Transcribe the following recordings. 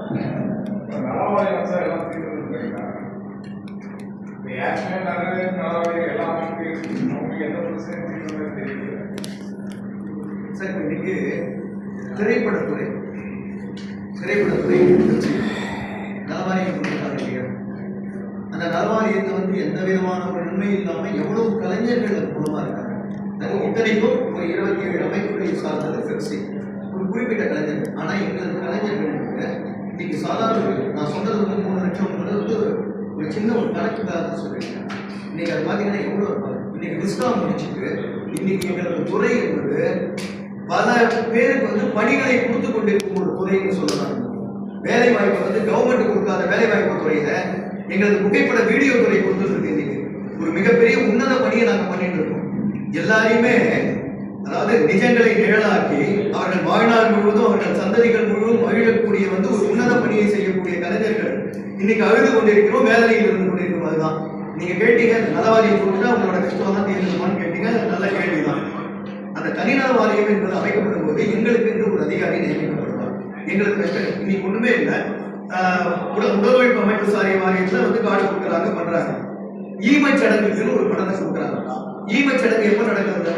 நலவாரியம் sir எல்லாம் தீர்ந்துருக்கீங்களா? இப்போ ஏற்கனவே நிறைய நலவாரியம் எல்லாம் அவங்களுக்கு எந்த பிரச்சனையும் தீர்ந்தது தெரியல சார். இன்னைக்கு திரைப்படத்துறை நலவாரியம் கொடுத்துருக்காங்க இல்லையா? அந்த நலவாரியத்தை வந்து எந்த விதமான ஒரு நன்மை இல்லாமல் எவ்வளவு கலைஞர்கள் அது மூலமாக இருக்காங்க. இத்தனைக்கும் ஒரு 27 அமைப்புகளை சார்ந்தது பெப்சி, ஒரு குறிப்பிட்ட கலைஞர்கள். ஆனால் எங்களது கலைஞர்களுக்கு இன்னைக்கு சாதாரண, நான் சொன்னது வந்து 3 லட்சம் வந்து ஒரு சின்ன ஒரு கணக்குக்காக சொல்லியிருக்கேன். இன்னைக்கு அது பார்த்தீங்கன்னா எவ்வளோ இன்னைக்கு விஸ்காம் முடிச்சுட்டு இன்னைக்கு எங்களது துறை என்பது பல பேருக்கு வந்து பணிகளை கொடுத்து கொண்டிருக்கும் ஒரு துறைன்னு சொல்லலாம். வேலை வாய்ப்பு வந்து கவர்மெண்ட் கொடுக்காத வேலை வாய்ப்பு துறையில எங்களது புகைப்பட வீடியோ துறை கொடுத்துருக்கு. இன்னைக்கு ஒரு மிகப்பெரிய உன்னத பணியை நாங்கள் பண்ணிட்டு இருக்கோம். எல்லாரையுமே அதாவது நிஜங்களை நிழலாக்கி அவர்கள் வாழ்நாள் முழுவதும் அவர்கள் சந்ததிகள் முழுவதும் மகிழக்கூடிய வந்து ஒரு உன்னத பணியை செய்யக்கூடிய கலைஞர்கள் இன்னைக்கு அழுது கொண்டிருக்கிறோம், வேதனையில் இருந்து கொண்டிருக்கிறோம். அதுதான் நீங்க கேட்டீங்க, நலவாரியம் கொடுத்தா உங்களோட கஷ்டம் தான் தீர்ந்துமான்னு கேட்டீங்க. நல்ல கேள்விதான். அந்த தனிநல வாரியம் என்பது அமைக்கப்படும் போது எங்களுக்கு என்று ஒரு அதிகாரி நியமிக்கப்படுவார். எங்களுக்கு கஷ்டம் இன்னைக்கு ஒண்ணுமே இல்லை. உடல் அமைப்பு சாரிய வாரியத்துல வந்து கார்டு கொடுக்குறாங்க, பண்றாங்க. ஈமச் சடங்குன்னு ஒரு பணத்தை கொடுக்குறாங்க. ஈமச் சடங்கு எப்ப நடக்கிறது?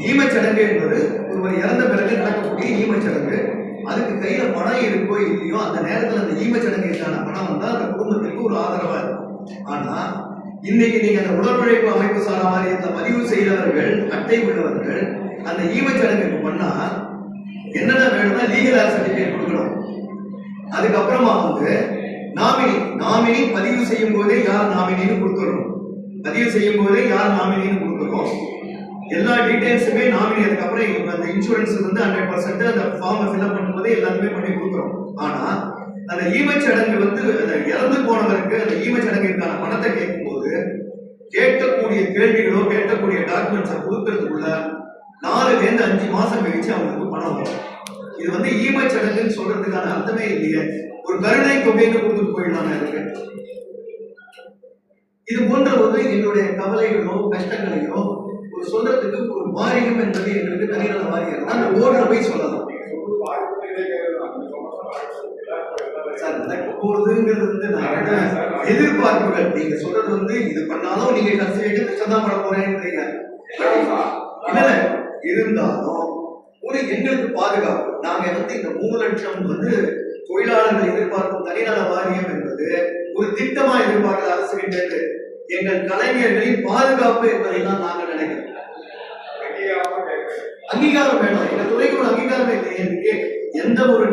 ஈமச் சடங்கு என்பது ஒருவர் இறந்த பிறகு நடக்கக்கூடிய ஈமச் சடங்கு. அதுக்கு கையில பணம் இருக்கோ இல்லையோ அந்த நேரத்தில் அந்த ஈமச் சடங்குக்கான பணம் வந்தா அந்த குடும்பத்திற்கு ஒரு ஆதரவா இருக்கும். ஆனா இன்னைக்கு நீங்க அந்த உடல் உழைப்பு அமைப்பு சாரா வாரியத்தை பதிவு செய்தவர்கள், அட்டை உள்ளவர்கள் அந்த ஈமச் சடங்குக்கு பண்ணா என்னென்ன வேணும்னா லீகல் ஏர் சர்டிபிகேட் கொடுக்கணும். அதுக்கப்புறமா வந்து நாமினி பதிவு செய்யும் போதே யார் நாமினின்னு கொடுத்துடணும். பதிவு செய்யும் போதே யார் நாமினின்னு கொடுக்கணும். எல்லா டீடைல்ஸுமே நாமினி. அதுக்கப்புறம் அந்த இன்சூரன்ஸ் வந்து 100% அந்த ஃபார்மை ஃபில்அப் பண்ணும்போதே எல்லாருமே பண்ணி கொடுக்குறோம். ஆனா அந்த ஈமச் சடங்கு வந்து இறந்து போனவருக்கு அந்த ஈமச் சடங்குக்கான பணத்தை கேட்கும்போது கேட்கக்கூடிய கேள்விகளோ கேட்கக்கூடிய டாக்குமெண்ட்ஸை கொடுக்கறதுக்குள்ள 4 to 5 மாசம் கழிச்சு அவங்களுக்கு பணம் வரும். இது வந்து ஈமச் சடங்குன்னு சொல்றதுக்கான அர்த்தமே இல்லையே. ஒரு கருணை தொகைன்னு கொடுத்துட்டு போயிடலாம் இருக்கு. இது போன்ற ஒரு எங்களுடைய கவலைகளோ கஷ்டங்களையோ ஒரு சொல்றதுக்கு ஒரு வாரியம் என்பது எங்களுக்கு தனிநல வாரியம். அந்த போர்டுல போய் சொல்லலாம். போறதுங்கிறது வந்து எதிர்பார்ப்புகள். நீங்க சொல்றது வந்து இது பண்ணாலும் நீங்க கஷ்டம் பண்ண போறேன்றீங்க. இல்ல இருந்தாலும் ஒரு எங்களுக்கு பாதுகாப்பு. நாங்க வந்து இந்த 3 லட்சம் வந்து தொழிலாளர்கள் எதிர்பார்க்கும் தனிநல வாரியம் என்பது ஒரு திட்டமா எதிர்பார்க்கிற அரசு கிட்ட எங்கள் கலைஞர்களின் பாதுகாப்பு என்பதை தான் நாங்கள் நினைக்கிறோம். அங்கீகாரம் வேணும். எங்க துறைக்கு ஒரு அங்கீகாரம் எந்த ஒரு